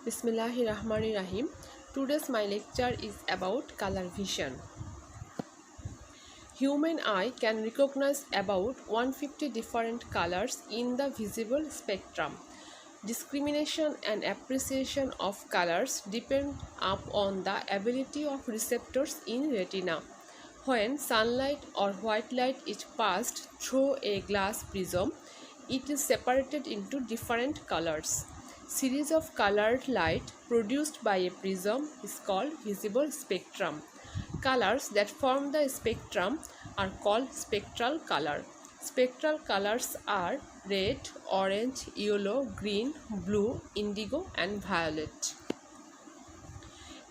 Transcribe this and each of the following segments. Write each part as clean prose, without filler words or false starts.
Bismillahirrahmanirrahim. Today's my lecture is about color vision. Human eye can recognize about 150 different colors in the visible spectrum. Discrimination and appreciation of colors depend upon the ability of receptors in retina. When sunlight or white light is passed through a glass prism, it is separated into different colors. Series of colored light produced by a prism is called visible spectrum. Colors that form the spectrum are called spectral color. Spectral colors are red, orange, yellow, green, blue, indigo and violet.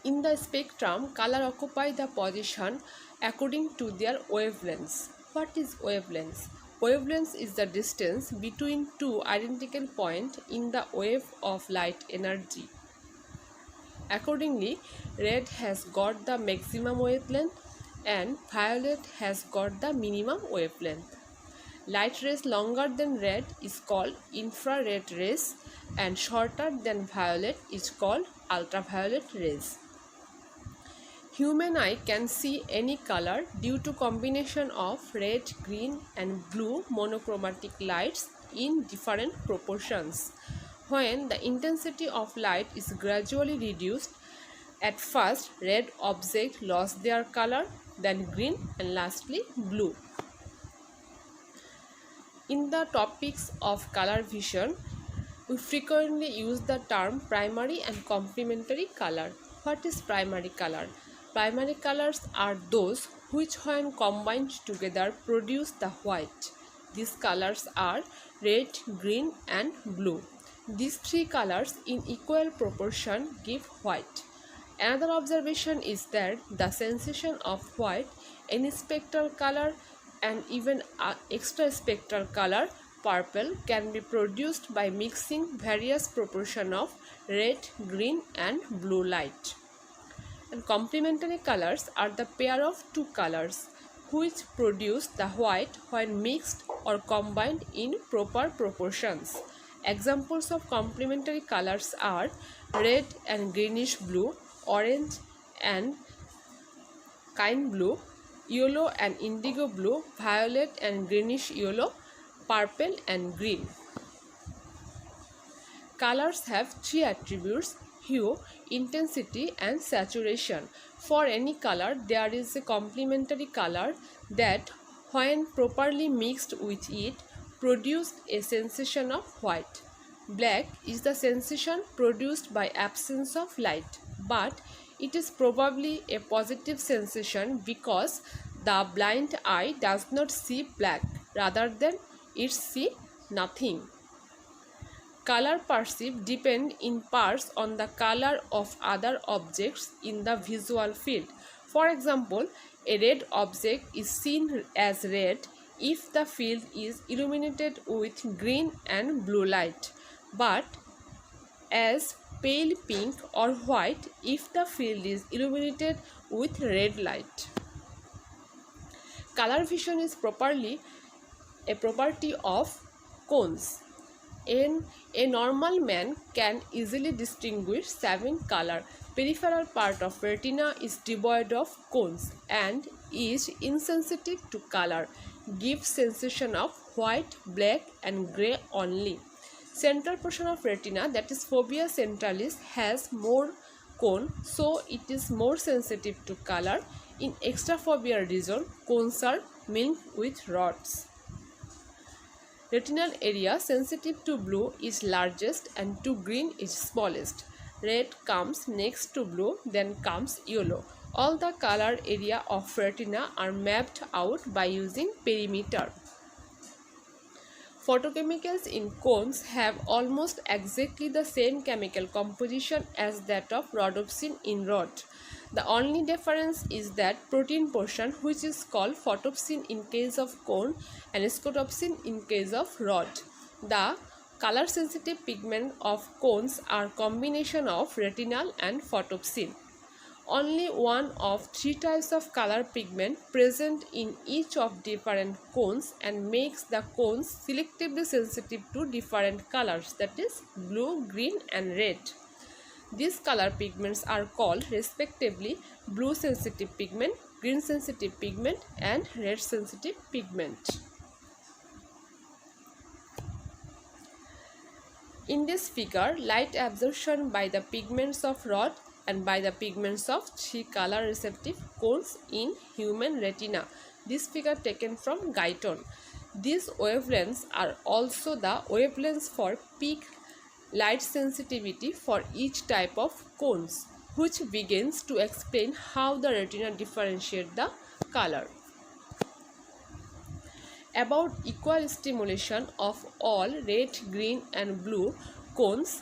In the spectrum, color occupy the position according to their wavelengths. What is wavelength? Wavelength is the distance between two identical points in the wave of light energy. Accordingly, red has got the maximum wavelength and violet has got the minimum wavelength. Light rays longer than red is called infrared rays and shorter than violet is called ultraviolet rays. Human eye can see any color due to combination of red, green and blue monochromatic lights in different proportions. When the intensity of light is gradually reduced, at first red objects lost their color, then green and lastly blue. In the topics of color vision, we frequently use the term primary and complementary color. What is primary color? Primary colors are those which when combined together produce the white. These colors are red, green and blue. These three colors in equal proportion give white. Another observation is that the sensation of white, any spectral color and even extra spectral color purple can be produced by mixing various proportion of red, green and blue light. And complementary colors are the pair of two colors which produce the white when mixed or combined in proper proportions. Examples of complementary colors are red and greenish blue, orange and kine blue, yellow and indigo blue, violet and greenish yellow, purple and green. Colors have three attributes: hue, intensity and saturation. For any color, there is a complementary color that, when properly mixed with it, produced a sensation of white. Black is the sensation produced by absence of light, but it is probably a positive sensation because the blind eye does not see black, rather than it sees nothing. Color perceived depend in parts on the color of other objects in the visual field. For example, a red object is seen as red if the field is illuminated with green and blue light, but as pale pink or white if the field is illuminated with red light. Color vision is a property of cones. A normal man can easily distinguish 7 colors. Peripheral part of retina is devoid of cones and is insensitive to color, gives sensation of white, black and grey only. Central portion of retina, that is fovea centralis, has more cone, so it is more sensitive to color. In extrafoveal region, cones are linked with rods. Retinal area sensitive to blue is largest and to green is smallest. Red comes next to blue, then comes yellow. All the color area of retina are mapped out by using perimeter. Photochemicals in cones have almost exactly the same chemical composition as that of rhodopsin in rod. The only difference is that protein portion, which is called photopsin in case of cone and scotopsin in case of rod. The color sensitive pigment of cones are combination of retinal and photopsin. Only one of 3 types of color pigment present in each of different cones and makes the cones selectively sensitive to different colors, that is blue, green and red. These color pigments are called respectively blue sensitive pigment, green sensitive pigment and red sensitive pigment. In this figure, light absorption by the pigments of rod and by the pigments of 3 color receptive cones in human retina. This figure taken from Guyton. These wavelengths are also the wavelengths for peak light sensitivity for each type of cones, which begins to explain how the retina differentiates the color. About equal stimulation of all red, green and blue cones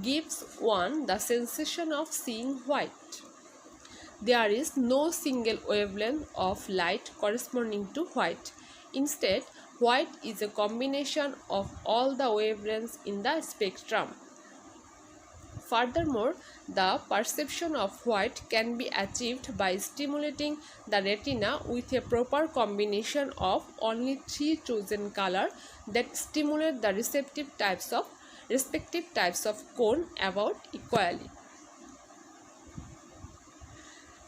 gives one the sensation of seeing white. There is no single wavelength of light corresponding to white. Instead, white is a combination of all the wavelengths in the spectrum. Furthermore, the perception of white can be achieved by stimulating the retina with a proper combination of only 3 chosen colors that stimulate the respective types of cone about equally.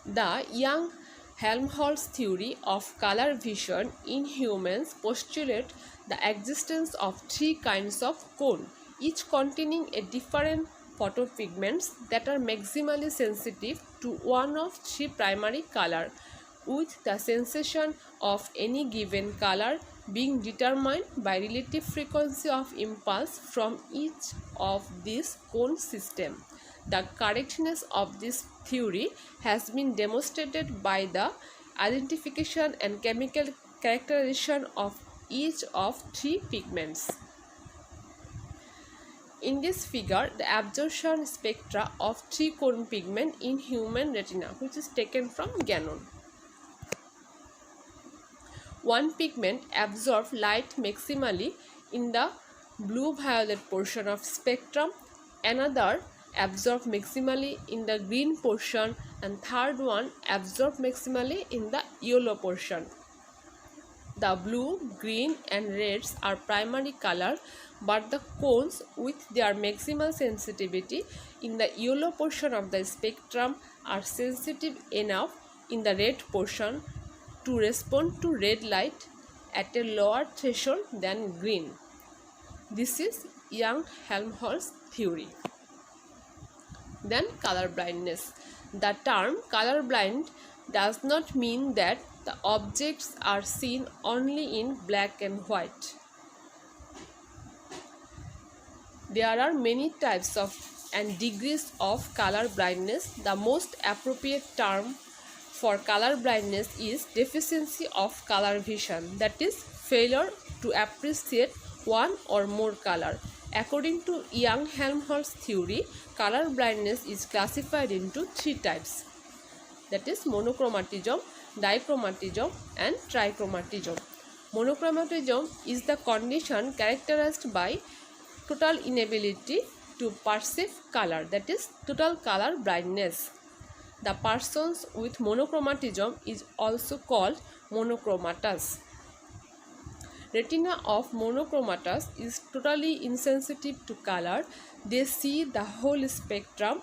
The Young-Helmholtz theory of color vision in humans postulates the existence of 3 kinds of cone, each containing a different photopigments that are maximally sensitive to one of 3 primary colors, with the sensation of any given color being determined by relative frequency of impulse from each of these cone systems. The correctness of this theory has been demonstrated by the identification and chemical characterization of each of 3 pigments. In this figure, the absorption spectra of 3 cone pigment in human retina, which is taken from Gannon. One pigment absorbs light maximally in the blue-violet portion of spectrum, another absorbs maximally in the green portion, and third one absorbs maximally in the yellow portion. The blue, green and reds are primary color, but the cones with their maximal sensitivity in the yellow portion of the spectrum are sensitive enough in the red portion to respond to red light at a lower threshold than green. This is Young-Helmholtz theory. Then color blindness. The term color blind does not mean that the objects are seen only in black and white. There are many types of and degrees of color blindness. The most appropriate term for color blindness is deficiency of color vision, that is, failure to appreciate one or more color. According to Young-Helmholtz theory, color blindness is classified into 3 types, that is monochromatism, dichromatism and trichromatism. Monochromatism is the condition characterized by total inability to perceive color, that is total color blindness. The persons with monochromatism is also called monochromatous. Retina of monochromatous is totally insensitive to color. They see the whole spectrum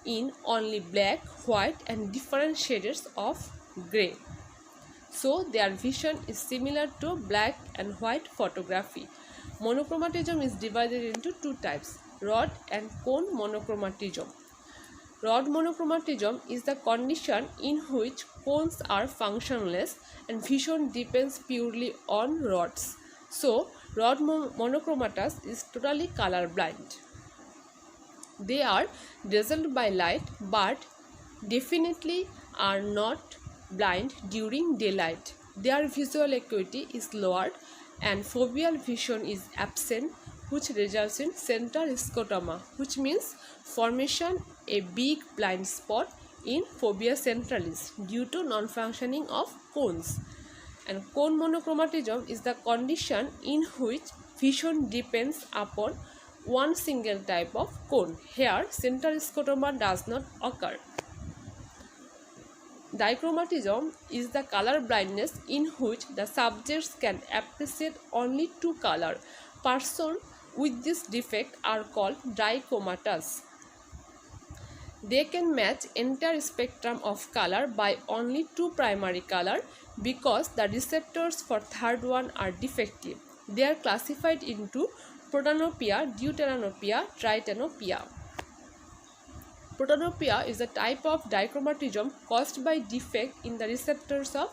in only black, white and different shades of grey. So their vision is similar to black and white photography. Monochromatism is divided into 2 types, rod and cone monochromatism. Rod monochromatism is the condition in which cones are functionless and vision depends purely on rods. So, rod monochromatous is totally color blind. They are dazzled by light but definitely are not blind during daylight. Their visual acuity is lowered and foveal vision is absent, which results in central scotoma, which means formation a big blind spot in fovea centralis due to non-functioning of cones. And cone monochromatism is the condition in which vision depends upon one single type of cone. Here, central scotoma does not occur. Dichromatism is the color blindness in which the subjects can appreciate only 2 colors. Persons with this defect are called dichromatous. They can match entire spectrum of color by only two primary color because the receptors for third one are defective. They are classified into protanopia, deuteranopia, tritanopia. Protanopia is a type of dichromatism caused by defect in the receptors of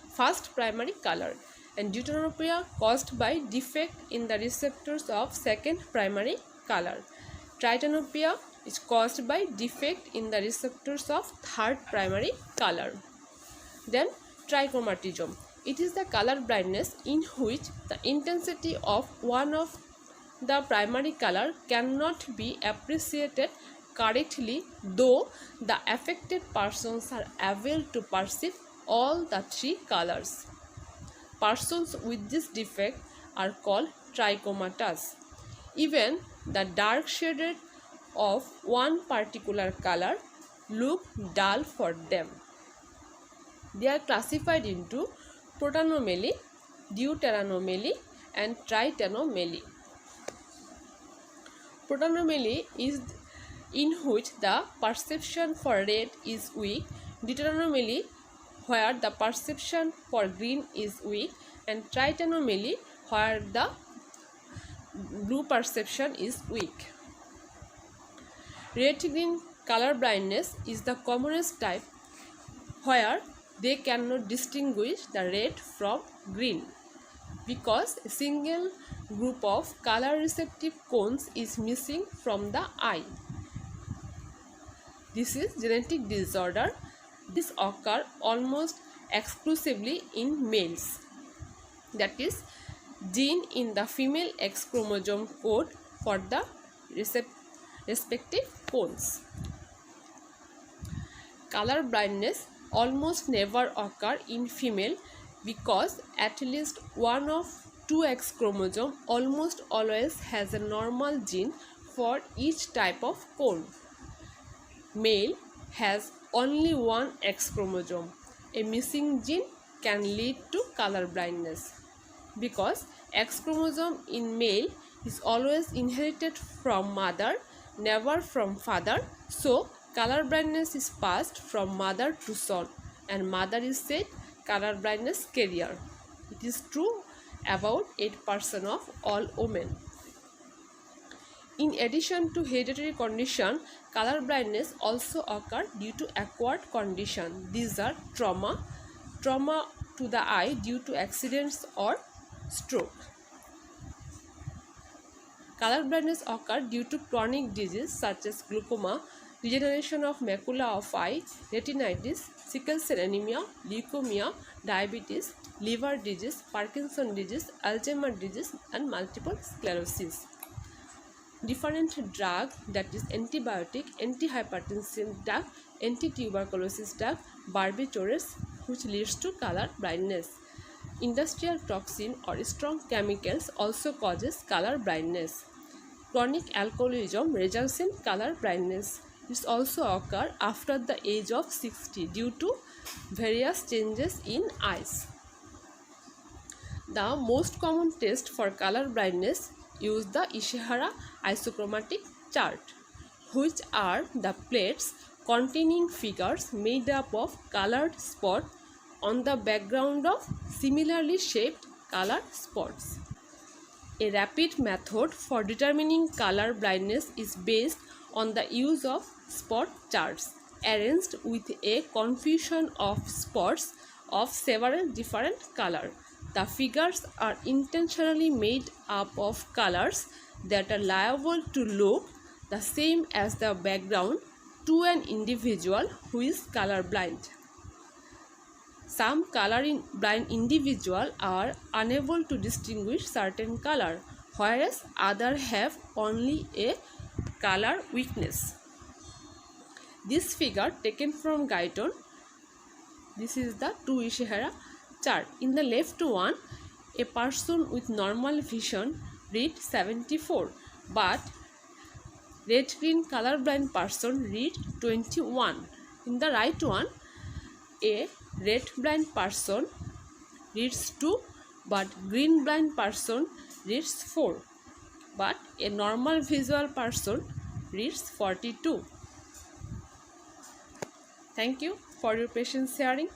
first primary color, and deuteranopia caused by defect in the receptors of second primary color. Tritanopia is caused by defect in the receptors of third primary color. Then trichromatism. It is the color blindness in which the intensity of one of the primary color cannot be appreciated correctly, though the affected persons are able to perceive all the three colors. Persons with this defect are called trichomatous. Even the dark shaded of one particular color look dull for them. They are classified into protanomelie, deuteranomelie, and tritanomelie. Protanomelie is in which the perception for red is weak, deuteranomelie where the perception for green is weak, and tritanomelie where the blue perception is weak. Red-green color blindness is the commonest type where they cannot distinguish the red from green because a single group of color receptive cones is missing from the eye. This is genetic disorder. This occurs almost exclusively in males. That is, gene in the female X chromosome code for the respective cones. Color blindness almost never occur in female because at least one of two X chromosome almost always has a normal gene for each type of cone. Male has only one X chromosome. A missing gene can lead to color blindness because X chromosome in male is always inherited from mother, never from father. So color blindness is passed from mother to son, and mother is said color blindness carrier. It is true about 8% of all women. In addition to hereditary condition, color blindness also occur due to acquired condition. These are trauma to the eye due to accidents or stroke. Color blindness occur due to chronic disease such as glaucoma, degeneration of macula of eye, retinitis, sickle cell anemia, leukemia, diabetes, liver disease, Parkinson disease, Alzheimer's disease, and multiple sclerosis. Different drug, that is antibiotic, antihypertensive drug, anti-tuberculosis drug, barbiturates, which leads to color blindness. Industrial toxin or strong chemicals also causes color blindness. Chronic alcoholism results in color blindness. This also occurs after the age of 60 due to various changes in eyes. The most common test for color blindness use the Ishihara isochromatic chart, which are the plates containing figures made up of colored spots on the background of similarly shaped color spots. A rapid method for determining color blindness is based on the use of spot charts arranged with a confusion of spots of several different colors. The figures are intentionally made up of colors that are liable to look the same as the background to an individual who is colorblind. Some color-blind individuals are unable to distinguish certain color, whereas others have only a color weakness. This figure taken from Guyton. This is the 2 Ishihara chart. In the left one, a person with normal vision read 74, but red-green colorblind person read 21. In the right one, a red blind person reads 2, but green blind person reads 4, but a normal visual person reads 42. Thank you for your patience sharing.